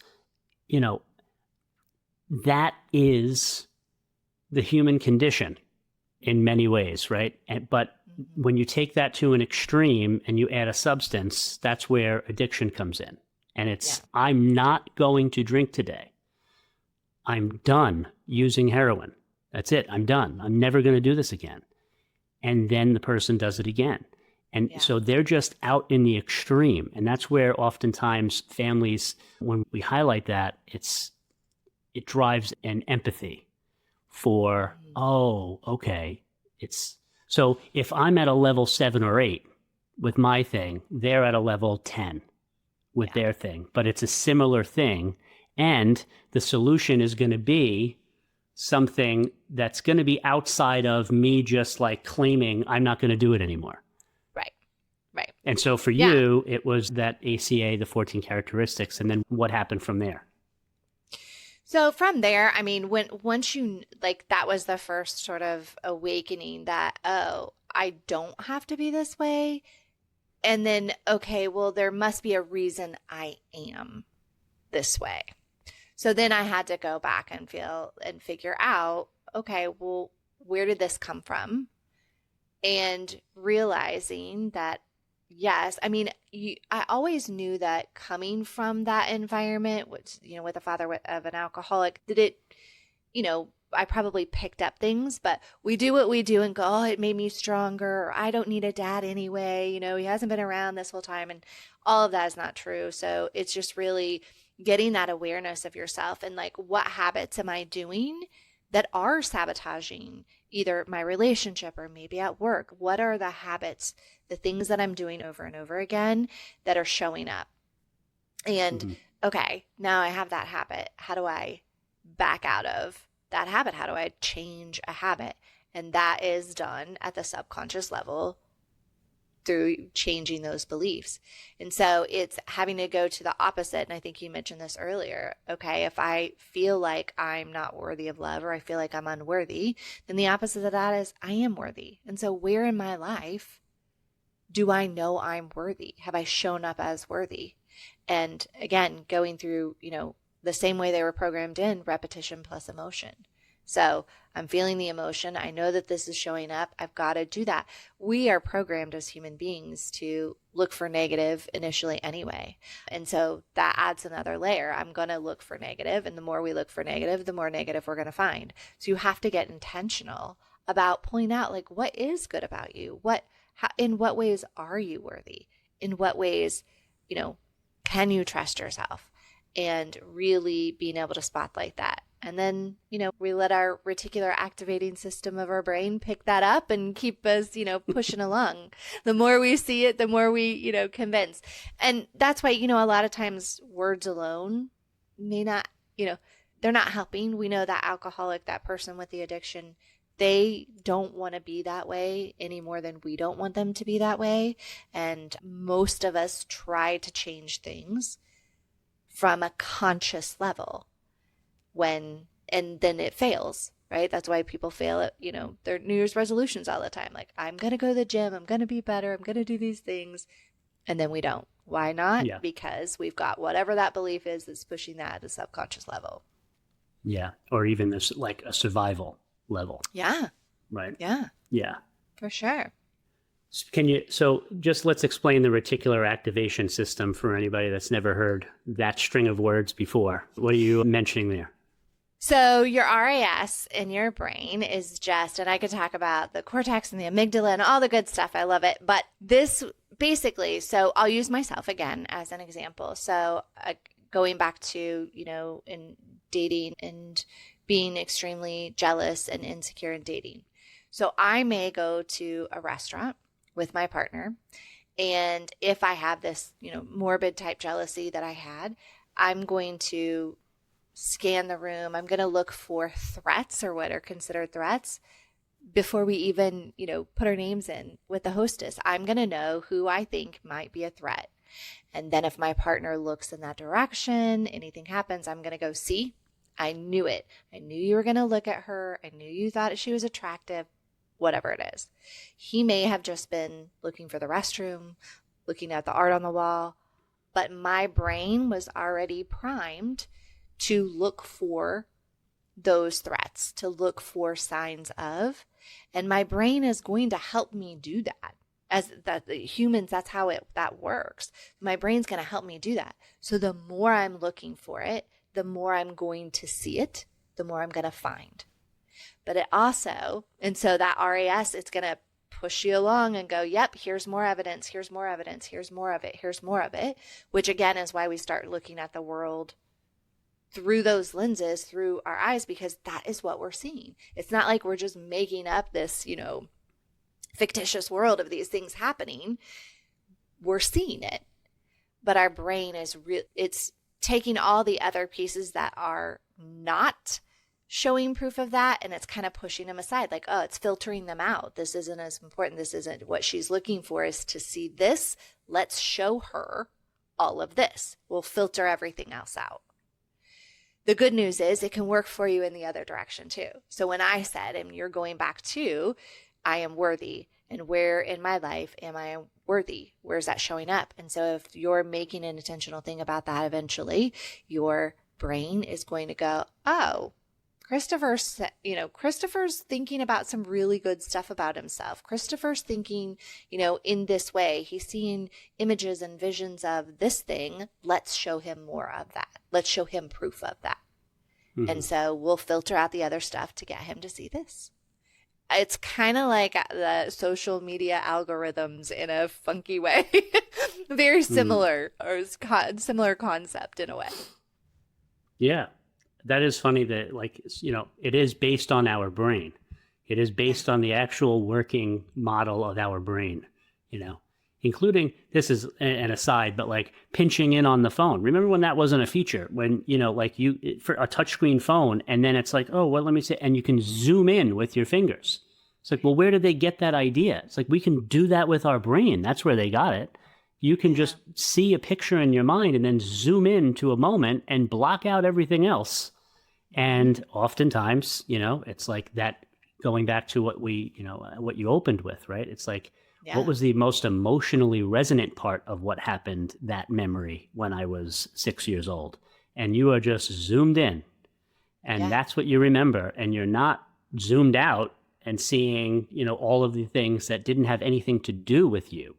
that is the human condition in many ways, right? But when you take that to an extreme and you add a substance, that's where addiction comes in. And it's, I'm not going to drink today. I'm done using heroin. That's it. I'm done. I'm never going to do this again. And then the person does it again. And so they're just out in the extreme. And that's where oftentimes families, when we highlight that, it drives an empathy for, oh, okay. So if I'm at a level 7 or 8 with my thing, they're at a level 10 with their thing, but it's a similar thing. And the solution is going to be something that's going to be outside of me just like claiming I'm not going to do it anymore.
Right.
And so for you, it was that ACA, the 14 characteristics, and then what happened from there?
So from there, I mean, once you like, that was the first sort of awakening that, oh, I don't have to be this way. And then, okay, well, there must be a reason I am this way. So then I had to go back and figure out, okay, well, where did this come from? And realizing that, yes, I mean, I always knew that coming from that environment, which, with a father of an alcoholic, that it, I probably picked up things, but we do what we do and go, oh, it made me stronger. Or I don't need a dad anyway. He hasn't been around this whole time. And all of that is not true. So it's just really getting that awareness of yourself and like, what habits am I doing that are sabotaging either my relationship or maybe at work? What are the habits, the things that I'm doing over and over again that are showing up? And okay, now I have that habit. How do I back out of that habit? How do I change a habit? And that is done at the subconscious level through changing those beliefs. And so it's having to go to the opposite. And I think you mentioned this earlier. Okay, if I feel like I'm not worthy of love, or I feel like I'm unworthy, then the opposite of that is I am worthy. And so where in my life do I know I'm worthy? Have I shown up as worthy? And again, going through, the same way they were programmed in, repetition plus emotion. So I'm feeling the emotion. I know that this is showing up. I've got to do that. We are programmed as human beings to look for negative initially anyway. And so that adds another layer. I'm going to look for negative. And the more we look for negative, the more negative we're going to find. So you have to get intentional about pointing out like, what is good about you? In what ways are you worthy? In what ways, can you trust yourself? And really being able to spotlight that. And then, we let our reticular activating system of our brain pick that up and keep us, pushing along. The more we see it, the more we, convince. And that's why, a lot of times words alone may not, they're not helping. We know that alcoholic, that person with the addiction, they don't want to be that way any more than we don't want them to be that way. And most of us try to change things from a conscious level and then it fails, right? That's why people fail at, their New Year's resolutions all the time. Like, I'm going to go to the gym. I'm going to be better. I'm going to do these things. And then we don't. Why not? Yeah. Because we've got whatever that belief is that's pushing that at a subconscious level.
Yeah. Or even this, like a survival level.
Yeah.
Right.
Yeah.
Yeah.
For sure.
So just let's explain the reticular activation system for anybody that's never heard that string of words before. What are you mentioning there?
So your RAS in your brain is just, and I could talk about the cortex and the amygdala and all the good stuff. I love it. But this basically, so I'll use myself again as an example. So going back to, in dating and being extremely jealous and insecure in dating. So I may go to a restaurant with my partner. And if I have this, morbid type jealousy that I had, I'm going to scan the room. I'm going to look for threats or what are considered threats before we even, put our names in with the hostess. I'm going to know who I think might be a threat. And then if my partner looks in that direction, anything happens, I'm going to go, see, I knew it. I knew you were going to look at her. I knew you thought she was attractive, whatever it is. He may have just been looking for the restroom, looking at the art on the wall, but my brain was already primed to look for those threats, to look for signs of, and my brain is going to help me do that. As that the humans, that's how that works. My brain's going to help me do that. So the more I'm looking for it, the more I'm going to see it, the more I'm going to find. But it also, and so that RAS, it's going to push you along and go, yep, here's more evidence, here's more evidence, here's more of it, here's more of it, which again is why we start looking at the world through those lenses, through our eyes, because that is what we're seeing. It's not like we're just making up this, fictitious world of these things happening. We're seeing it, but our brain is it's taking all the other pieces that are not showing proof of that, and it's kind of pushing them aside, like, oh, it's filtering them out. This isn't as important. This isn't what she's looking for, is to see this. Let's show her all of this. We'll filter everything else out. The good news is it can work for you in the other direction too. So when I said, and you're going back to, I am worthy, and where in my life am I worthy? Where's that showing up? And so if you're making an intentional thing about that, eventually your brain is going to go, oh, Christopher's thinking about some really good stuff about himself. Christopher's thinking, in this way. He's seeing images and visions of this thing. Let's show him more of that. Let's show him proof of that. Mm-hmm. And so we'll filter out the other stuff to get him to see this. It's kind of like the social media algorithms in a funky way. Very similar, or similar concept in a way.
Yeah. That is funny that, it is based on our brain. It is based on the actual working model of our brain, including, this is an aside, but pinching in on the phone. Remember when that wasn't a feature? When, for a touchscreen phone, and then it's like, oh, well, let me see, and you can zoom in with your fingers. It's like, well, where did they get that idea? It's like, we can do that with our brain. That's where they got it. You can just see a picture in your mind and then zoom in to a moment and block out everything else. And oftentimes, it's like that, going back to what what you opened with, right? It's like, what was the most emotionally resonant part of what happened, that memory, when I was 6 years old? And you are just zoomed in, and that's what you remember. And you're not zoomed out and seeing, all of the things that didn't have anything to do with you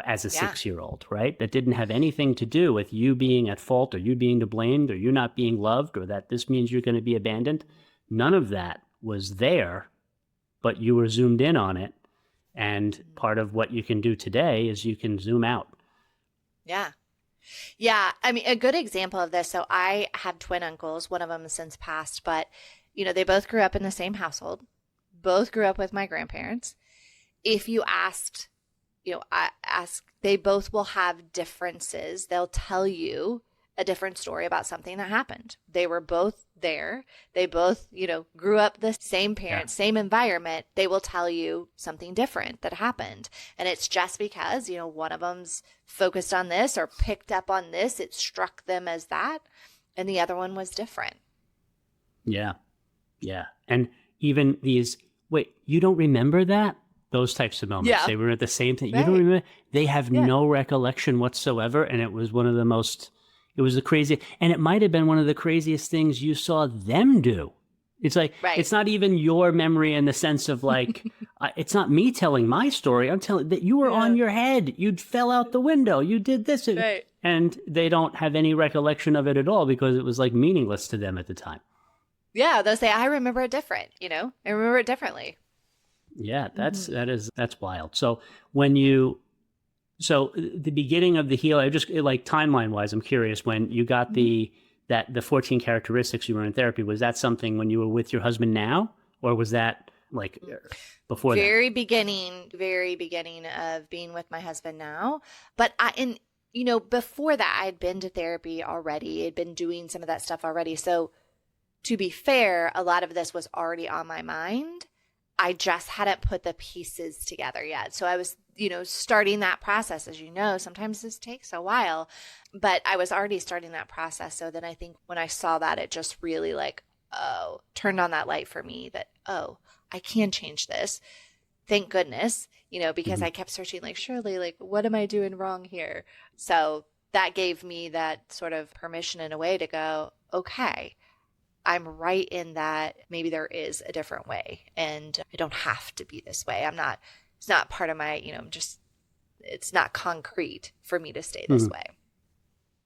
as a 6-year-old, right? That didn't have anything to do with you being at fault, or you being to blame, or you not being loved, or that this means you're going to be abandoned. None of that was there, but you were zoomed in on it. And part of what you can do today is you can zoom out.
Yeah. Yeah. I mean, a good example of this. So I have twin uncles. One of them has since passed, but, they both grew up in the same household. Both grew up with my grandparents. If you asked, they both will have differences. They'll tell you a different story about something that happened. They were both there. They both, grew up the same parents, same environment. They will tell you something different that happened. And it's just because, one of them's focused on this or picked up on this. It struck them as that. And the other one was different.
Yeah. Yeah. And even these, wait, you don't remember that? Those types of moments. Yeah. They were at the same thing. Right. You don't remember? They have no recollection whatsoever. And it was one of the most, it was the craziest. And it might have been one of the craziest things you saw them do. It's like, it's not even your memory in the sense of It's not me telling my story. I'm telling that you were on your head. You fell out the window. You did this.
Right.
And they don't have any recollection of it at all because it was like meaningless to them at the time.
Yeah, they'll say, I remember it different, I remember it differently.
Yeah, that's wild. So the beginning of the heal, I just like timeline wise, I'm curious when you got the 14 characteristics you were in therapy, was that something when you were with your husband now, or was that like before that?
Very beginning of being with my husband now. But before that, I'd been to therapy already. I'd been doing some of that stuff already. So to be fair, a lot of this was already on my mind. I just hadn't put the pieces together yet. So I was, starting that process. As you know, sometimes this takes a while, but I was already starting that process. So then I think when I saw that, it just really turned on that light for me that, I can change this. Thank goodness, because I kept searching Shirley, what am I doing wrong here? So that gave me that sort of permission in a way to go, okay, I'm right in that maybe there is a different way and I don't have to be this way. It's not part of my, it's not concrete for me to stay this way.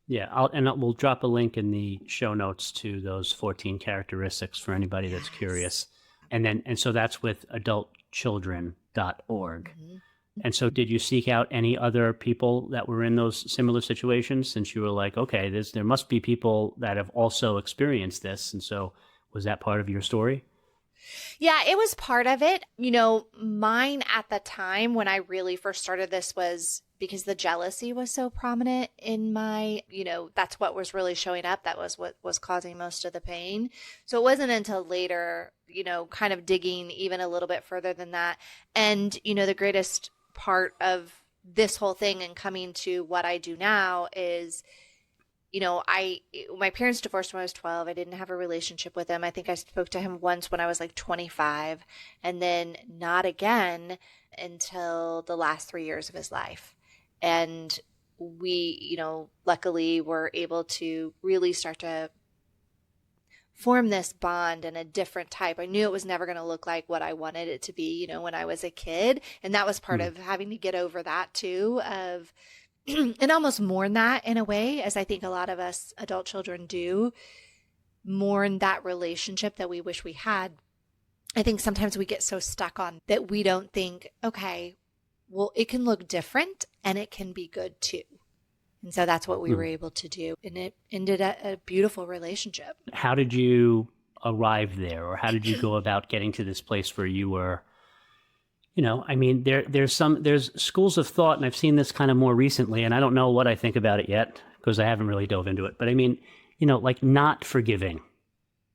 Yeah. We'll drop a link in the show notes to those 14 characteristics for anybody that's curious. And so that's with adultchildren.org. Mm-hmm. And so did you seek out any other people that were in those similar situations, since you were like, okay, there must be people that have also experienced this? And so was that part of your story?
Yeah, it was part of it. Mine at the time when I really first started this was because the jealousy was so prominent in my, that's what was really showing up. That was what was causing most of the pain. So it wasn't until later, kind of digging even a little bit further than that. And, the greatest part of this whole thing and coming to what I do now is, my parents divorced when I was 12. I didn't have a relationship with him. I think I spoke to him once when I was 25, and then not again until the last 3 years of his life. And we, luckily were able to really start to form this bond in a different type. I knew it was never going to look like what I wanted it to be, when I was a kid. And that was part of having to get over that too, of and almost mourn that in a way, as I think a lot of us adult children do, mourn that relationship that we wish we had. I think sometimes we get so stuck on that we don't think, okay, well, it can look different and it can be good too. And so that's what we were able to do. And it ended a beautiful relationship.
How did you arrive there, or how did you go about getting to this place where you were, there's schools of thought, and I've seen this kind of more recently, and I don't know what I think about it yet because I haven't really dove into it. But not forgiving.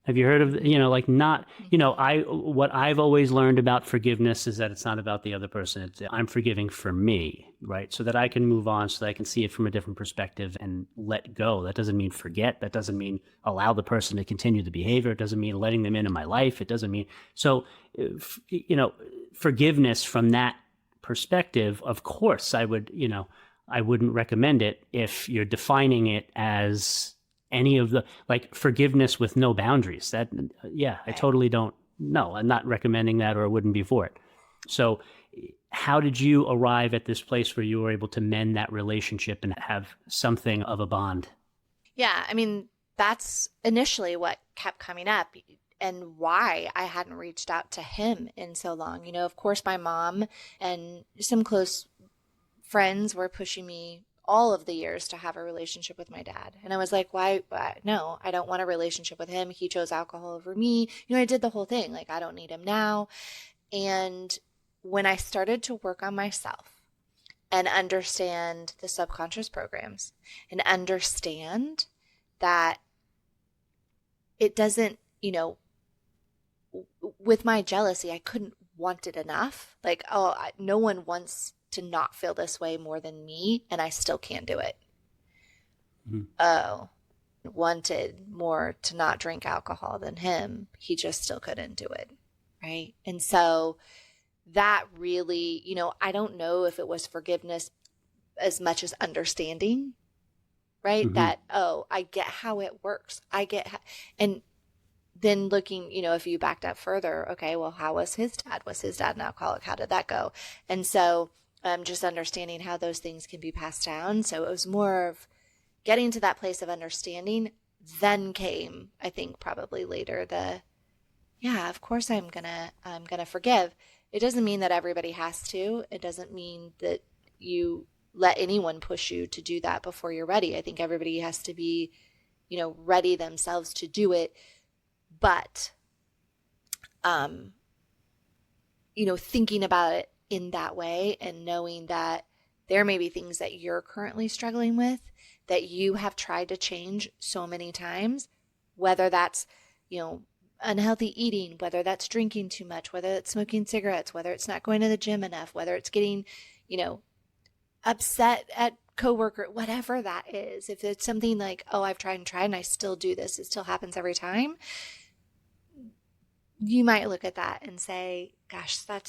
Have you heard of, what I've always learned about forgiveness is that it's not about the other person. I'm forgiving for me, right? So that I can move on, so that I can see it from a different perspective and let go. That doesn't mean forget. That doesn't mean allow the person to continue the behavior. It doesn't mean letting them into my life. It doesn't mean, forgiveness from that perspective. Of course, I wouldn't recommend it if you're defining it as any of the forgiveness with no boundaries. I totally don't. No, I'm not recommending that, or I wouldn't be for it. So how did you arrive at this place where you were able to mend that relationship and have something of a bond?
Yeah. That's initially what kept coming up and why I hadn't reached out to him in so long. Of course, my mom and some close friends were pushing me all of the years to have a relationship with my dad. And I was like, why? No, I don't want a relationship with him. He chose alcohol over me. I did the whole thing. I don't need him now. And when I started to work on myself and understand the subconscious programs and understand that it doesn't, with my jealousy, I couldn't want it enough. No one wants to not feel this way more than me, and I still can't do it. Wanted more to not drink alcohol than him. He just still couldn't do it. Right. And so that really, I don't know if it was forgiveness as much as understanding, right? That, I get how it works. And then looking, if you backed up further, okay, well, how was his dad? Was his dad an alcoholic? How did that go? And so just understanding how those things can be passed down. So it was more of getting to that place of understanding. Then came, I think, probably later yeah, of course I'm gonna forgive. It doesn't mean that everybody has to. It doesn't mean that you let anyone push you to do that before you're ready. I think everybody has to be, ready themselves to do it. But, thinking about it in that way and knowing that there may be things that you're currently struggling with that you have tried to change so many times, whether that's, unhealthy eating, whether that's drinking too much, whether it's smoking cigarettes, whether it's not going to the gym enough, whether it's getting, upset at coworker, whatever that is. If it's something like, oh, I've tried and I still do this, it still happens every time, you might look at that and say, gosh, that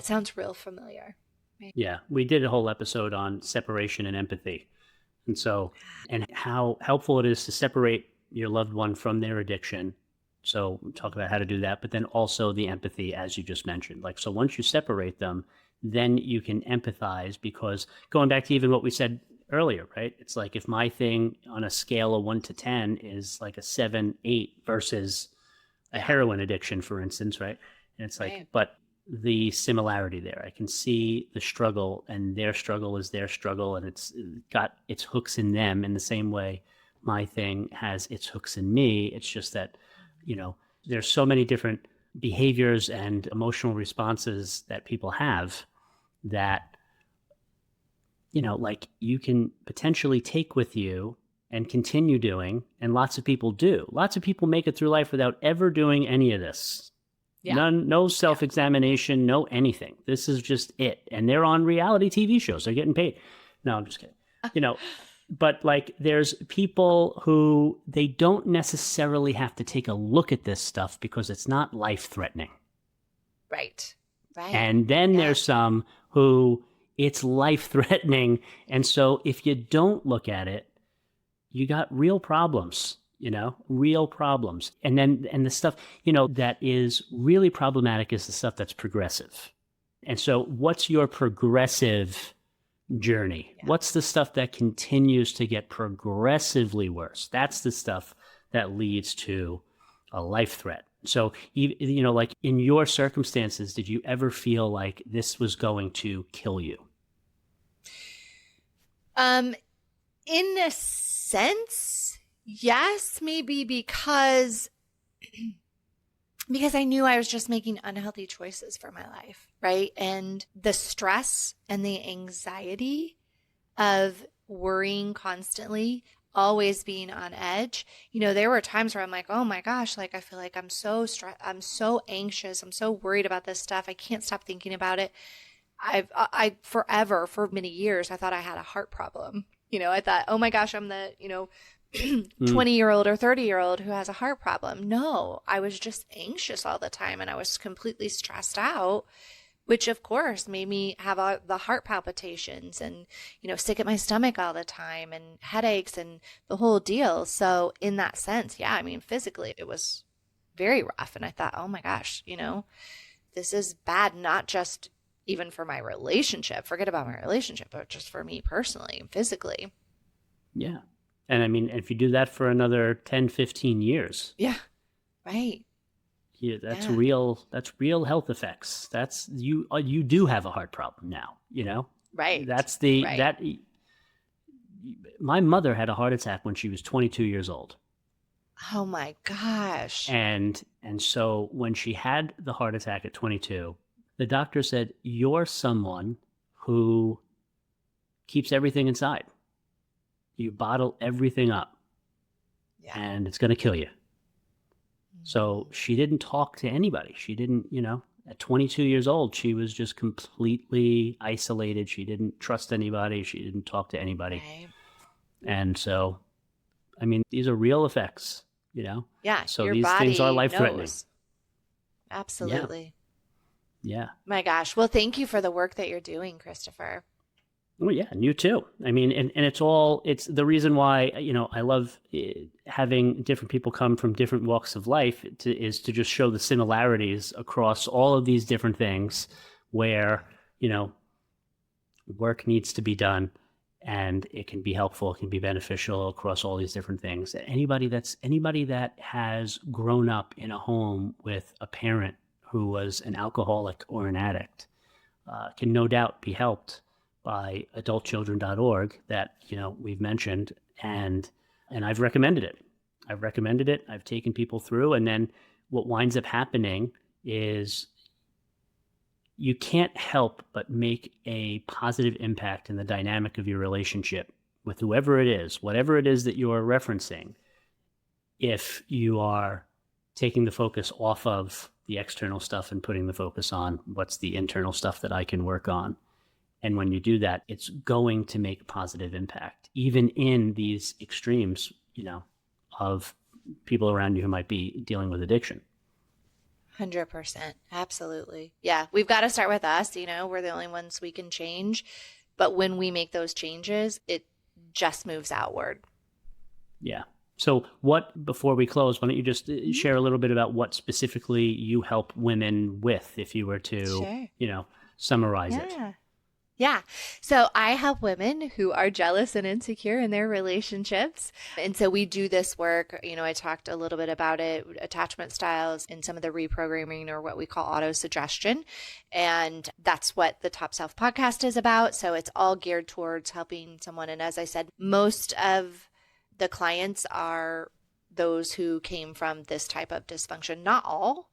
sounds real familiar. Right?
Yeah, we did a whole episode on separation and empathy. And so, and how helpful it is to separate your loved one from their addiction. So we'll talk about how to do that, but then also the empathy, as you just mentioned. Like, so once you separate them, then you can empathize, because going back to even what we said earlier, right? It's like if my thing on a scale of 1 to 10 is like a 7, 8 versus a heroin addiction, for instance, right? And it's like, right. But the similarity there, I can see the struggle, and their struggle is their struggle, and it's got its hooks in them in the same way my thing has its hooks in me. It's just that, there's so many different behaviors and emotional responses that people have that, like you can potentially take with you and continue doing, and lots of people do. Lots of people make it through life without ever doing any of this. Yeah. No self-examination, no anything. This is just it. And they're on reality TV shows. They're getting paid. No, I'm just kidding. But like there's people who they don't necessarily have to take a look at this stuff because it's not life-threatening.
Right.
And then there's some who it's life-threatening. And so if you don't look at it, you got real problems. Real problems. And the stuff, that is really problematic is the stuff that's progressive. And so what's your progressive journey? Yeah. What's the stuff that continues to get progressively worse? That's the stuff that leads to a life threat. So, like in your circumstances, did you ever feel like this was going to kill you?
In a sense, yes, maybe because I knew I was just making unhealthy choices for my life, right? And the stress and the anxiety of worrying constantly, always being on edge. There were times where I'm like, oh my gosh, like I feel like I'm so stressed, I'm so anxious, I'm so worried about this stuff. I can't stop thinking about it. I forever, for many years, I thought I had a heart problem. I thought, oh my gosh, I'm the, 20-year-old or 30-year-old who has a heart problem. No, I was just anxious all the time, and I was completely stressed out, which of course made me have the heart palpitations and, sick at my stomach all the time and headaches and the whole deal. So in that sense, yeah, I mean, physically it was very rough. And I thought, oh my gosh, this is bad, not just even for my relationship, forget about my relationship, but just for me personally and physically.
Yeah. And I mean, if you do that for another 10, 15 years.
Yeah. Right.
Yeah, that's real health effects. That's you do have a heart problem now, Right. That's my mother had a heart attack when she was 22 years old.
Oh my gosh.
And so when she had the heart attack at 22, the doctor said, "You're someone who keeps everything inside. You bottle everything up, and it's going to kill you." Mm-hmm. So she didn't talk to anybody. She didn't, at 22 years old, she was just completely isolated. She didn't trust anybody. She didn't talk to anybody. Right. And so, I mean, these are real effects,
Yeah.
So these things are life-threatening.
Absolutely.
Yeah.
My gosh. Well, thank you for the work that you're doing, Christopher.
Oh yeah, and you too. I mean, and it's the reason why, I love having different people come from different walks of life is to just show the similarities across all of these different things where, work needs to be done and it can be helpful, it can be beneficial across all these different things. Anybody that has grown up in a home with a parent who was an alcoholic or an addict can no doubt be helped by adultchildren.org that we've mentioned, and I've recommended it. I've taken people through, and then what winds up happening is you can't help but make a positive impact in the dynamic of your relationship with whoever it is, whatever it is that you're referencing, if you are taking the focus off of the external stuff and putting the focus on what's the internal stuff that I can work on. And when you do that, it's going to make a positive impact, even in these extremes, of people around you who might be dealing with addiction.
100%. Absolutely. Yeah. We've got to start with us. We're the only ones we can change. But when we make those changes, it just moves outward.
Yeah. So before we close, why don't you just share a little bit about what specifically you help women with, if you were to, summarize it.
Yeah. So I help women who are jealous and insecure in their relationships. And so we do this work. I talked a little bit about it, attachment styles and some of the reprogramming, or what we call auto suggestion. And that's what the Top Self podcast is about. So it's all geared towards helping someone. And as I said, most of the clients are those who came from this type of dysfunction. Not all.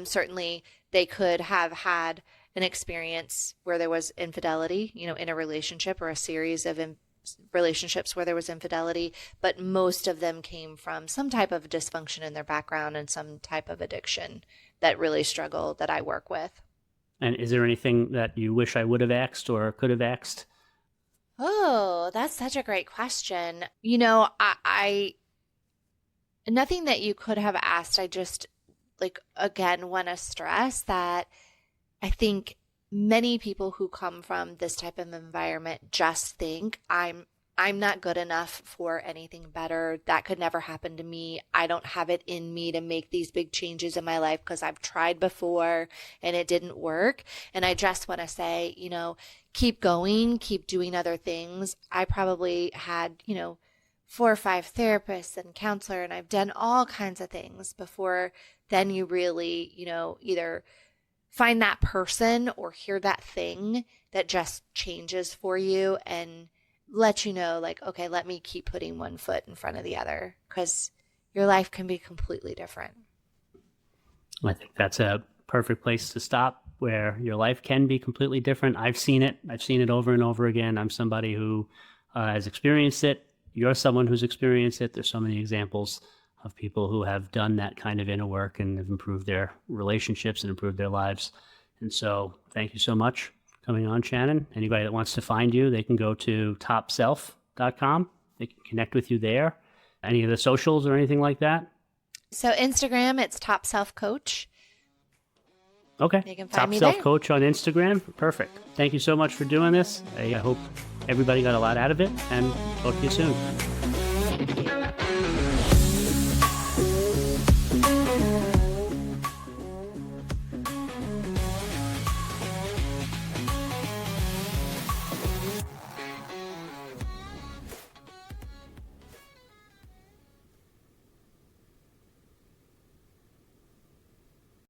Certainly they could have had an experience where there was infidelity, in a relationship, or a series of relationships where there was infidelity, but most of them came from some type of dysfunction in their background and some type of addiction that really struggle that I work with.
And is there anything that you wish I would have asked or could have asked?
Oh, that's such a great question. I nothing that you could have asked. I just again want to stress that I think many people who come from this type of environment just think I'm not good enough for anything better. That could never happen to me. I don't have it in me to make these big changes in my life because I've tried before and it didn't work. And I just want to say, keep going, keep doing other things. I probably had, 4 or 5 therapists and counselor, and I've done all kinds of things before then you really, either find that person or hear that thing that just changes for you and let you know, okay, let me keep putting one foot in front of the other, because your life can be completely different.
I think that's a perfect place to stop, where your life can be completely different. I've seen it over and over again. I'm somebody who has experienced it. You're someone who's experienced it. There's so many examples of people who have done that kind of inner work and have improved their relationships and improved their lives. And so thank you so much for coming on, Shanenn. Anybody that wants to find you, they can go to topself.com. They can connect with you there. Any of the socials or anything like that?
So Instagram, it's Top Self Coach.
Okay.
You can find
Top
me
Self
there.
Coach on Instagram. Perfect. Thank you so much for doing this. I hope everybody got a lot out of it, and talk to you soon.